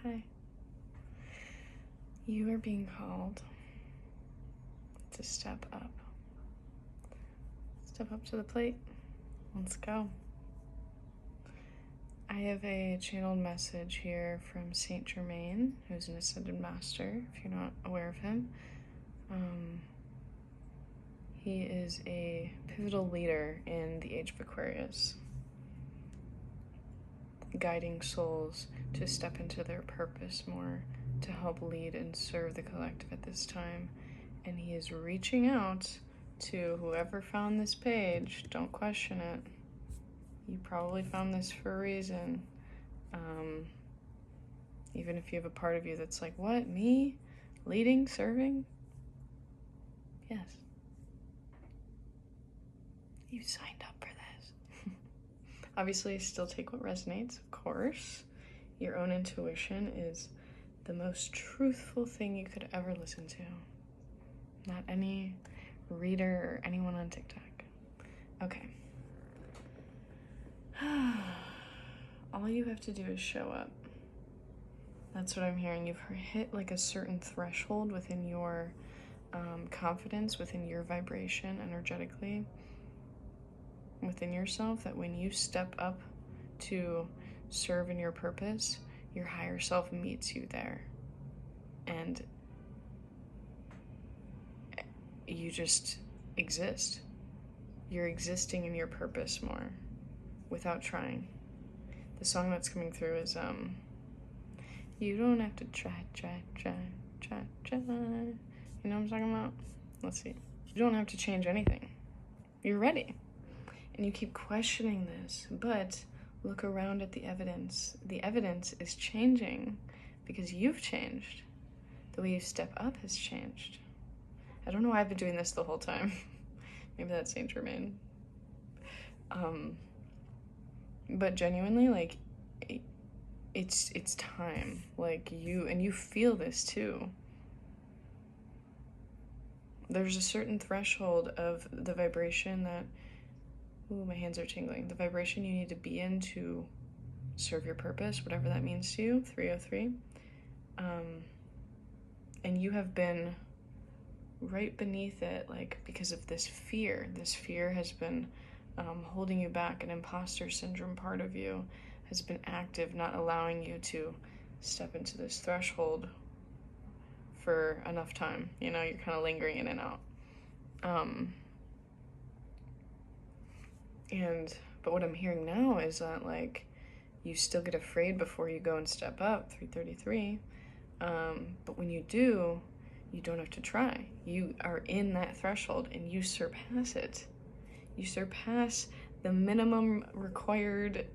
Hi. You are being called to step up. Step up to the plate. Let's go. I have a channeled message here from Saint Germain, who's an ascended master, if you're not aware of him. He is a pivotal leader in the Age of Aquarius, guiding souls to step into their purpose more, to help lead and serve the collective at this time. And he is reaching out to whoever found this page. Don't question it. You probably found this for a reason. Even if you have a part of you that's like, what, me? Leading, serving? Yes. You signed up for this. Obviously, still take what resonates, of course. Your own intuition is the most truthful thing you could ever listen to. Not any reader or anyone on TikTok. Okay. All you have to do is show up. That's what I'm hearing. You've hit like a certain threshold within your confidence, within your vibration energetically, within yourself, that when you step up to serve in your purpose, your higher self meets you there. And you just exist. You're existing in your purpose more without trying. The song that's coming through is you don't have to try. You know what I'm talking about? Let's see. You don't have to change anything. You're ready. And you keep questioning this, but look around at the evidence. The evidence is changing because you've changed. The way you step up has changed. I don't know why I've been doing this the whole time. Maybe that's Saint Germain. But genuinely, like, it's time. Like, you feel this too. There's a certain threshold of the vibration that, ooh, my hands are tingling. The vibration you need to be in to serve your purpose, whatever that means to you, 303. And you have been right beneath it, like, because of this fear. This fear has been holding you back. An imposter syndrome part of you has been active, not allowing you to step into this threshold for enough time. You know, you're kind of lingering in and out. But what I'm hearing now is that, like, you still get afraid before you go and step up, 333. But when you do, you don't have to try. You are in that threshold and you surpass it. You surpass the minimum required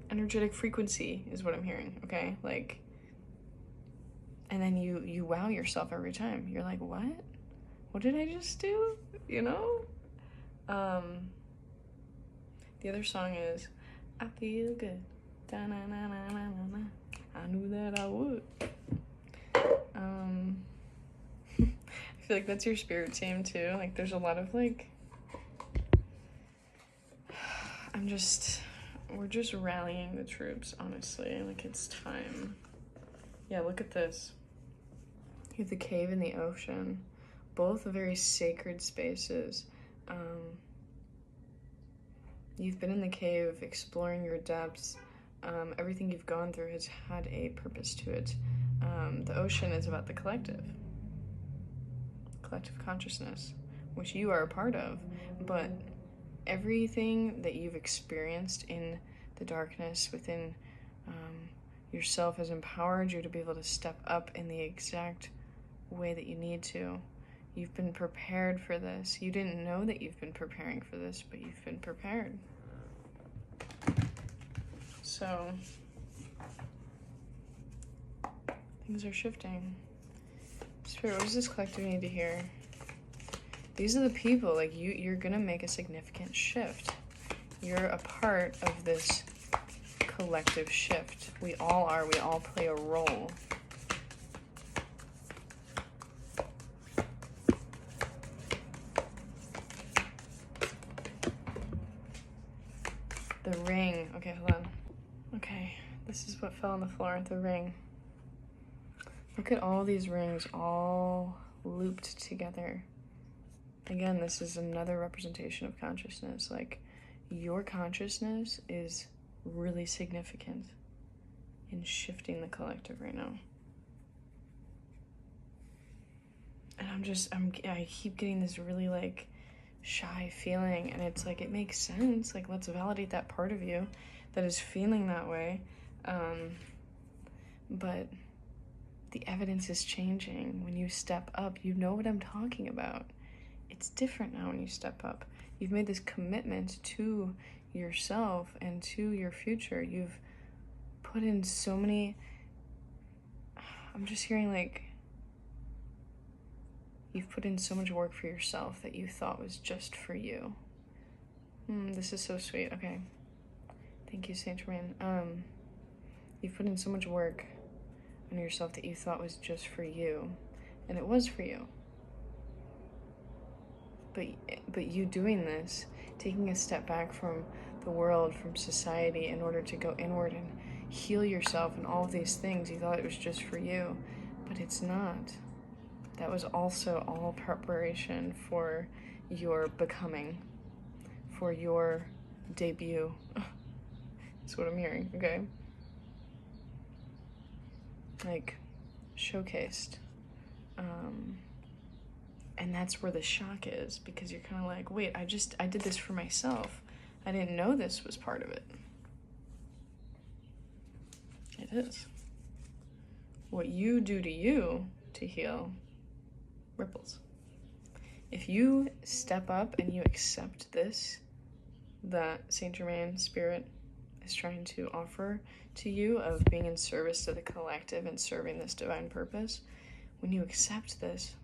energetic frequency is what I'm hearing, okay? Like, and then you wow yourself every time. You're like, what? What did I just do? You know? The other song is, I feel good. Da-na-na-na-na-na. I knew that I would. I feel like that's your spirit team too. Like, there's a lot of like, we're just rallying the troops, honestly. Like, it's time. Yeah, look at this. You have the cave and the ocean, both very sacred spaces. You've been in the cave exploring your depths. Everything you've gone through has had a purpose to it. The ocean is about the collective consciousness, which you are a part of, but everything that you've experienced in the darkness within yourself has empowered you to be able to step up in the exact way that you need to. You've been prepared for this. You didn't know that you've been preparing for this, but you've been prepared. So things are shifting. Spirit, what does this collective need to hear? These are the people, like, you're gonna make a significant shift. You're a part of this collective shift. We all are. We all play a role. The ring. Okay, hold on. Okay, This is what fell on the floor, the ring. Look at all these rings all looped together. Again, this is another representation of consciousness. Like, your consciousness is really significant in shifting the collective right now. And I keep getting this really like shy feeling, and it's like, it makes sense. Like, let's validate that part of you that is feeling that way. But the evidence is changing. When you step up, you know what I'm talking about. It's different now when you step up. You've made this commitment to yourself and to your future. You've put in so many, I'm just hearing like, you've put in so much work for yourself that you thought was just for you. This is so sweet. Okay. Thank you, Saint Germain. You've put in so much work on yourself that you thought was just for you. And it was for you. But you doing this, taking a step back from the world, from society, in order to go inward and heal yourself and all of these things, you thought it was just for you. But it's not. That was also all preparation for your becoming, for your debut. That's what I'm hearing, okay? Like, showcased. And that's where the shock is, because you're kind of like, wait, I did this for myself. I didn't know this was part of it. It is. What you do to you to heal ripples. If you step up and you accept this, that Saint Germain Spirit is trying to offer to you, of being in service to the collective and serving this divine purpose, when you accept this,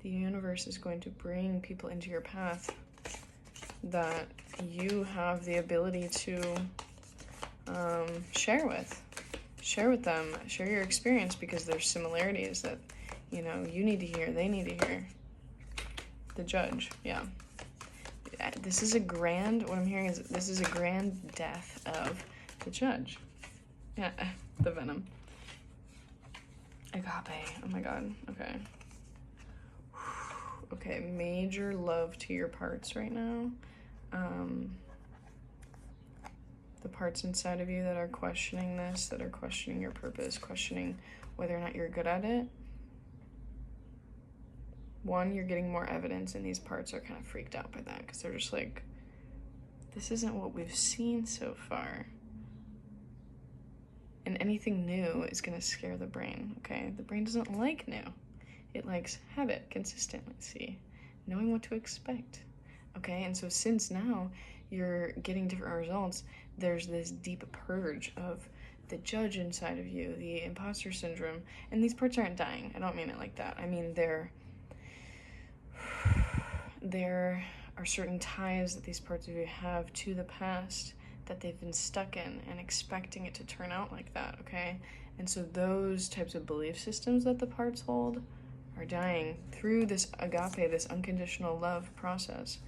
the universe is going to bring people into your path that you have the ability to share with them, share your experience, because there's similarities that, you know, you need to hear, they need to hear. The Judge, yeah. This is a grand, what I'm hearing is this is a grand death of the Judge. Yeah, the Venom. Agape, oh my god, okay. Okay, major love to your parts right now. The parts inside of you that are questioning this, that are questioning your purpose, questioning whether or not you're good at it. One, you're getting more evidence, and these parts are kind of freaked out by that, because they're just like, this isn't what we've seen so far. And anything new is going to scare the brain, okay? The brain doesn't like new. It likes habit, consistency, knowing what to expect, okay? And so since now you're getting different results, there's this deep purge of the Judge inside of you, the imposter syndrome, and these parts aren't dying. I don't mean it like that. I mean, there are certain ties that these parts of you have to the past that they've been stuck in and expecting it to turn out like that, okay? And so those types of belief systems that the parts hold are dying through this agape, this unconditional love process.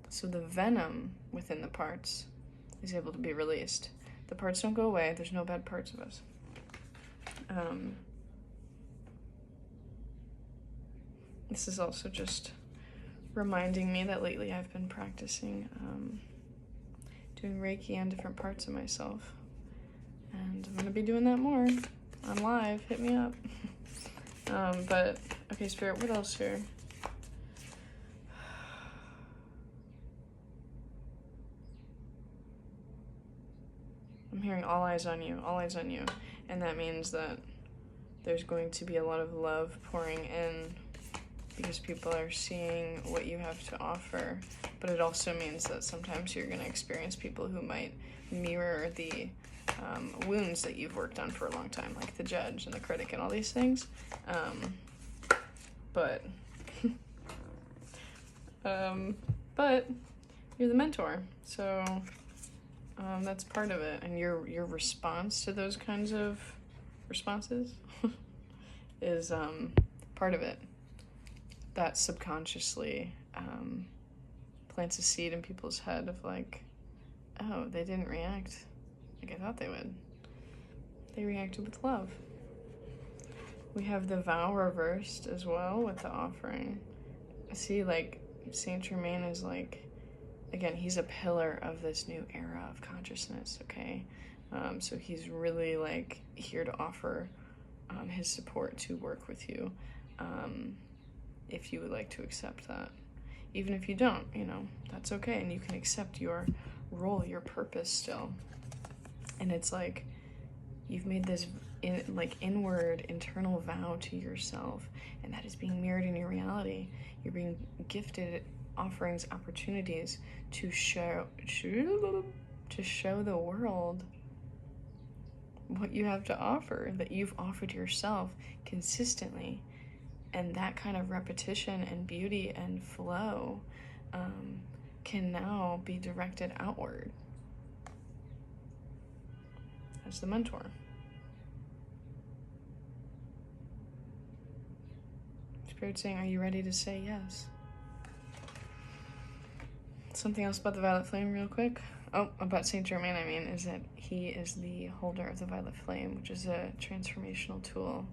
So the venom within the parts is able to be released. The parts don't go away. There's no bad parts of us. This is also just reminding me that lately I've been practicing doing Reiki on different parts of myself. And I'm going to be doing that more on live. Hit me up. But, okay, Spirit, what else here? I'm hearing all eyes on you, all eyes on you. And that means that there's going to be a lot of love pouring in, because people are seeing what you have to offer. But it also means that sometimes you're going to experience people who might mirror the wounds that you've worked on for a long time, like the Judge and the Critic and all these things. But you're the mentor, so that's part of it. And your response to those kinds of responses is part of it. That subconsciously plants a seed in people's head of like, oh, they didn't react like I thought they would. They reacted with love. We have the vow reversed as well with the offering. See, like, Saint Germain is like, again, he's a pillar of this new era of consciousness, okay? So he's really like here to offer his support to work with you, if you would like to accept that. Even if you don't, you know, that's okay, and you can accept your role, your purpose still. And it's like you've made this inward, internal vow to yourself, and that is being mirrored in your reality. You're being gifted offerings, opportunities to show the world what you have to offer, that you've offered yourself consistently. And that kind of repetition and beauty and flow can now be directed outward as the mentor. Spirit saying, are you ready to say yes? Something else about the violet flame real quick. Oh, about Saint Germain, I mean, is that he is the holder of the violet flame, which is a transformational tool.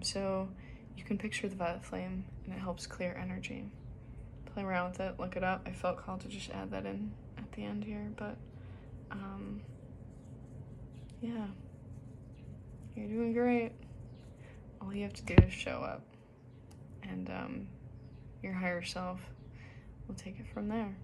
So you can picture the violet flame, and it helps clear energy. Play around with it, look it up. I felt called to just add that in at the end here, but yeah, you're doing great. All you have to do is show up, and your higher self will take it from there.